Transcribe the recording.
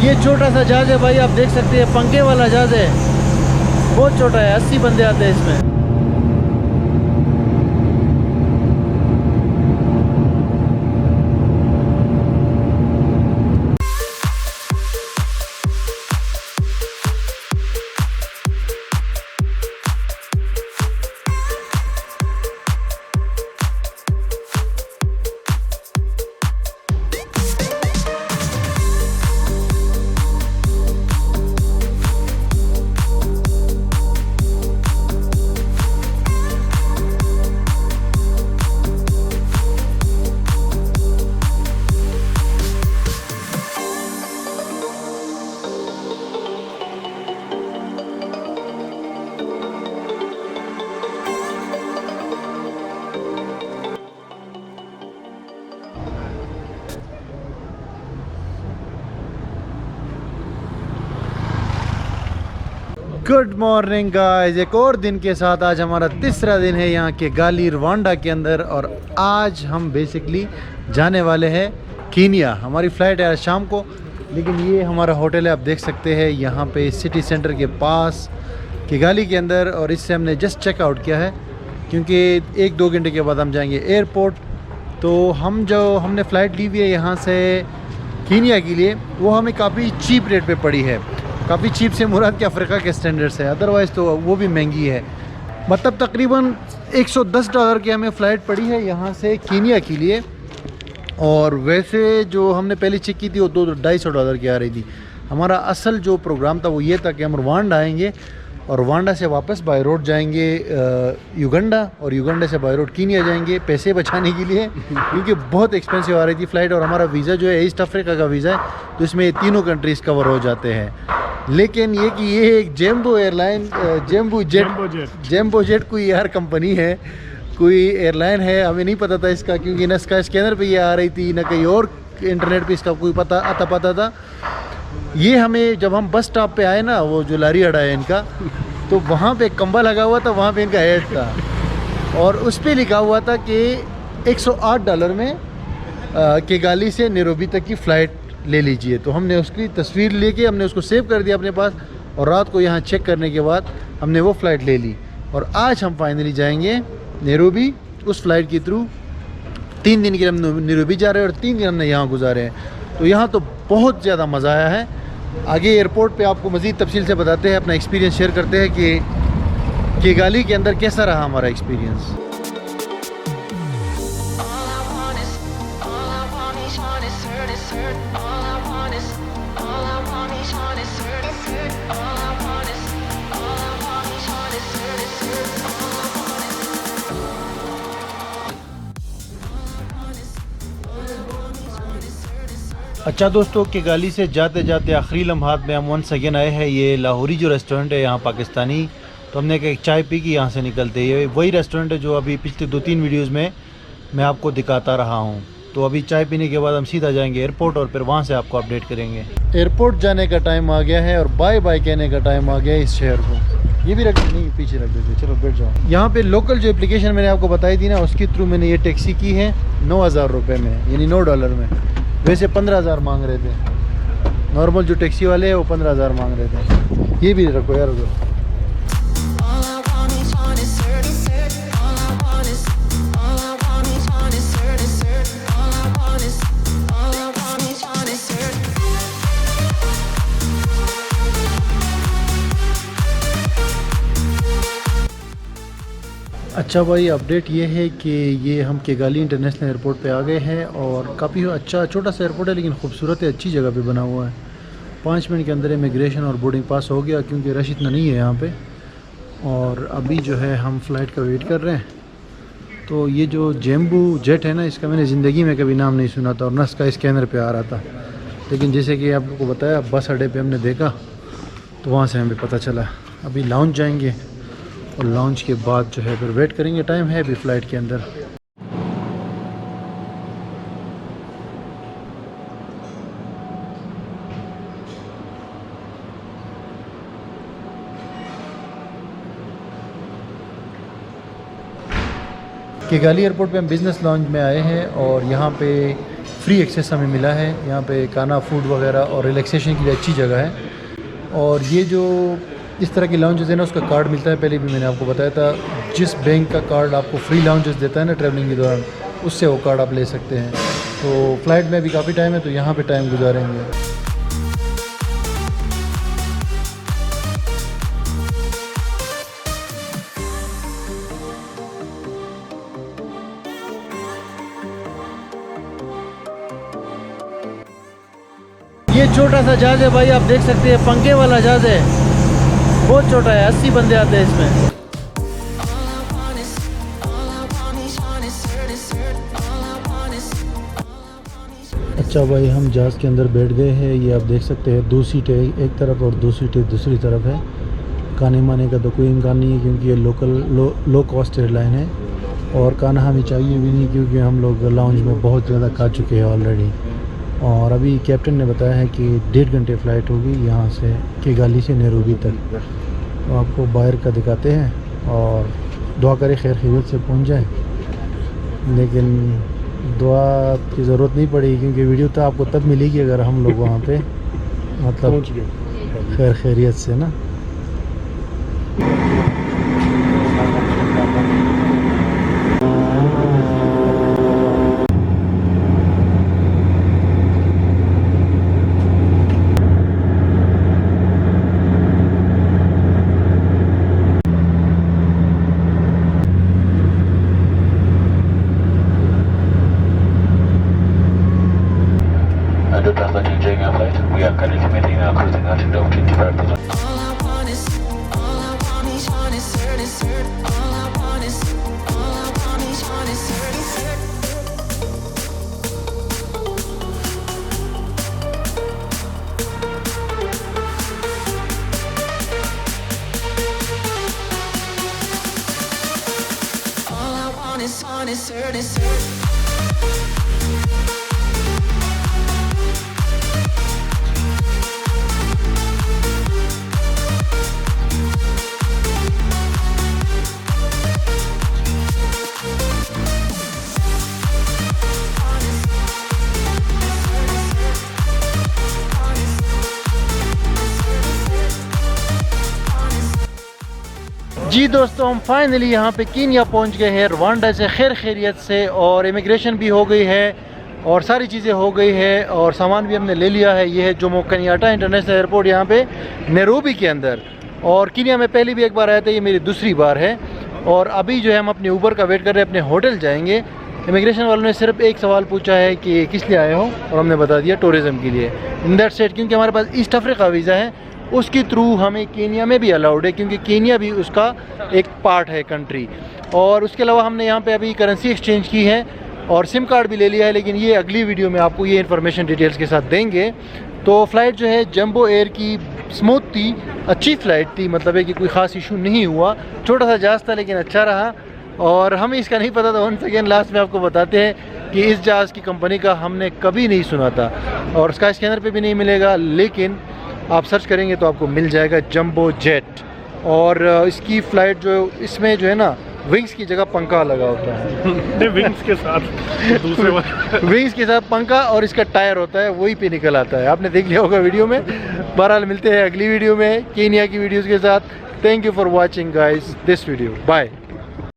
ये छोटा सा जहाज है भाई, आप देख सकते हैं, पंखे वाला जहाज है, बहुत छोटा है, 80 बंदे आते हैं इसमें। गुड मॉर्निंग गाइस, एक और दिन के साथ आज हमारा तीसरा दिन है यहाँ के गाली रवांडा के अंदर। और आज हम बेसिकली जाने वाले हैं कीनिया। हमारी फ़्लाइट है आज शाम को, लेकिन ये हमारा होटल है, आप देख सकते हैं यहाँ पे सिटी सेंटर के पास किगाली के अंदर। और इससे हमने जस्ट चेकआउट किया है क्योंकि 1-2 घंटे के बाद हम जाएंगे एयरपोर्ट। तो हमने फ़्लाइट ली हुई है यहाँ से कीनिया के लिए, वो हमें काफ़ी चीप रेट पे पड़ी है। काफ़ी चीप से मुराद के अफ्रीका के स्टैंडर्ड से, अदरवाइज़ तो वो भी महंगी है। मतलब तकरीबन $110 की हमें फ़्लाइट पड़ी है यहाँ से कीनिया के लिए। और वैसे जो हमने पहले चेक की थी वो $200-250 की आ रही थी। हमारा असल जो प्रोग्राम था वो ये था कि हम रवांडा आएंगे और रवांडा से वापस बाय रोड जाएंगे युगांडा, और युगांडा से बाय रोड कीनिया जाएंगे, पैसे बचाने के लिए क्योंकि बहुत एक्सपेंसिव आ रही थी फ़्लाइट। और हमारा वीज़ा जो है ईस्ट अफ्रीका का वीज़ा है, तो इसमें ये तीनों कंट्रीज़ कवर हो जाते हैं। लेकिन ये कि ये एक जेम्बो एयरलाइन, जेम्बो जेट कोई यार कंपनी है, कोई एयरलाइन है, हमें नहीं पता था इसका, क्योंकि ना इसका स्कैनर पे ये आ रही थी ना कहीं और इंटरनेट पे इसका कोई पता था। ये हमें जब हम बस स्टॉप पे आए ना, वो जो लारी अड्डा है इनका, तो वहाँ पे कंबल लगा हुआ था, वहाँ पे इनका हेड था और उस पर लिखा हुआ था कि $108 में किगाली से नैरोबी तक की फ़्लाइट ले लीजिए। तो हमने उसकी तस्वीर लेके हमने उसको सेव कर दिया अपने पास, और रात को यहाँ चेक करने के बाद हमने वो फ़्लाइट ले ली। और आज हम फाइनली जाएंगे नैरोबी उस फ़्लाइट के थ्रू। 3 दिन के लिए हम नैरोबी जा रहे हैं और 3 दिन हमने यहाँ गुजारे हैं। तो यहाँ तो बहुत ज़्यादा मज़ा आया है। आगे एयरपोर्ट पे आपको मज़ीद तफसील से बताते हैं, अपना एक्सपीरियंस शेयर करते हैं कि किगाली के अंदर कैसा रहा हमारा एक्सपीरियंस। अच्छा दोस्तों, किगाली से जाते जाते आखिरी लम्हात में हम वंस अगेन आए हैं ये लाहौरी जो रेस्टोरेंट है यहाँ पाकिस्तानी। तो हमने एक चाय पी की यहाँ से निकलते, ये वही रेस्टोरेंट है जो अभी पिछले 2-3 वीडियोस में मैं आपको दिखाता रहा हूँ। तो अभी चाय पीने के बाद हम सीधा जाएंगे एयरपोर्ट और फिर वहाँ से आपको अपडेट करेंगे। एयरपोर्ट जाने का टाइम आ गया है और बाय बाय कहने का टाइम आ गया है इस शहर को। ये भी रख नहीं, पीछे रख देते, चलो बैठ जाओ। यहाँ पे लोकल जो एप्लीकेशन मैंने आपको बताई थी ना, उसके थ्रू मैंने ये टैक्सी की है 9,000 रुपये में, यानी $9 में। वैसे 15,000 मांग रहे थे, नॉर्मल जो टैक्सी वाले हैं वो 15,000 मांग रहे थे। ये भी रखो यार उधर। अच्छा भाई, अपडेट ये है कि ये हम किगाली इंटरनेशनल एयरपोर्ट पे आ गए हैं और काफ़ी अच्छा छोटा सा एयरपोर्ट है, लेकिन खूबसूरत है, अच्छी जगह पे बना हुआ है। 5 मिनट के अंदर इमिग्रेशन और बोर्डिंग पास हो गया क्योंकि रश इतना नहीं है यहाँ पे। और अभी जो है हम फ़्लाइट का वेट कर रहे हैं। तो ये जो जेम्बो जेट है ना, इसका मैंने ज़िंदगी में कभी नाम नहीं सुना था और न इसका स्कैनर पर आ रहा था, लेकिन जैसे कि आप लोग को बताया बस अड्डे पर हमने देखा तो वहाँ से हमें पता चला। अभी लाउंज जाएंगे और लॉन्च के बाद जो है फिर वेट करेंगे, टाइम है अभी फ़्लाइट के अंदर। किगाली एयरपोर्ट पे हम बिज़नेस लॉन्च में आए हैं और यहाँ पे फ्री एक्सेस हमें मिला है। यहाँ पे खाना फूड वगैरह और रिलैक्सेशन के लिए अच्छी जगह है। और ये जो इस तरह की लाउंजेस है ना, उसका कार्ड मिलता है। पहले भी मैंने आपको बताया था, जिस बैंक का कार्ड आपको फ्री लाउंजेस देता है ना ट्रैवलिंग के दौरान, उससे वो कार्ड आप ले सकते हैं। तो फ़्लाइट में भी काफ़ी टाइम है, तो यहाँ पे टाइम गुजारेंगे। ये छोटा सा जहाज़ है भाई, आप देख सकते हैं, पंखे वाला जहाज़ है, बहुत छोटा है, 80 बंदे आते हैं इसमें। अच्छा भाई, हम जहाज़ के अंदर बैठ गए हैं। ये आप देख सकते हैं, 2 सीटें एक तरफ और 2 सीटें दूसरी तरफ है। खाने माने का तो कोई इम्कान नहीं है, क्योंकि ये लो कॉस्ट एयरलाइन है। और खाना हमें चाहिए भी नहीं, क्योंकि हम लोग लाउंज में बहुत ज़्यादा खा चुके हैं ऑलरेडी। और अभी कैप्टन ने बताया है कि 1.5 घंटे फ़्लाइट होगी यहाँ से किगाली से नैरोबी तक। तो आपको बाहर का दिखाते हैं और दुआ करें खैर खैरियत से पहुँच जाए। लेकिन दुआ की ज़रूरत नहीं पड़ेगी, क्योंकि वीडियो तो आपको तब मिलेगी अगर हम लोग वहाँ पे मतलब खैर खैरियत से ना। जी दोस्तों, हम फाइनली यहाँ पे कीनिया पहुँच गए हैं, रवांडा से खैर खैरियत से। और इमिग्रेशन भी हो गई है और सारी चीज़ें हो गई है और सामान भी हमने ले लिया है। ये है जोमो केनियाटा इंटरनेशनल एयरपोर्ट यहाँ पे नैरोबी के अंदर। और कीनिया में पहले भी एक बार आया था, ये मेरी दूसरी बार है। और अभी जो है हम अपने ऊबर का वेट कर रहे हैं, अपने होटल जाएंगे। इमिग्रेशन वालों ने सिर्फ एक सवाल पूछा है कि किस लिए आए हो, और हमने बता दिया टूरिज़म के लिए। इन दैट सेट, क्योंकि हमारे पास ईस्ट अफ्रीका वीज़ा है, उसके थ्रू हमें कीनिया में भी अलाउड है, क्योंकि कीनिया भी उसका एक पार्ट है कंट्री। और उसके अलावा हमने यहाँ पे अभी करेंसी एक्सचेंज की है और सिम कार्ड भी ले लिया है, लेकिन ये अगली वीडियो में आपको ये इन्फॉर्मेशन डिटेल्स के साथ देंगे। तो फ़्लाइट जो है जंबो एयर की स्मूथ थी, अच्छी फ़्लाइट थी, मतलब है कि कोई ख़ास इशू नहीं हुआ। छोटा सा जहाज़ था लेकिन अच्छा रहा। और हमें इसका नहीं पता था, वंस अगेन लास्ट में आपको बताते हैं कि इस जहाज़ की कंपनी का हमने कभी नहीं सुना था और स्काई स्कैनर पे भी नहीं मिलेगा, लेकिन आप सर्च करेंगे तो आपको मिल जाएगा जंबो जेट। और इसकी फ़्लाइट जो इसमें जो है ना, विंग्स की जगह पंखा लगा होता है। विंग्स के साथ दूसरे विंग्स के साथ पंखा, और इसका टायर होता है वही पे निकल आता है। आपने देख लिया होगा वीडियो में। बहरहाल मिलते हैं अगली वीडियो में कीनिया की वीडियोज़ के साथ। Thank you for watching guys this video. Bye.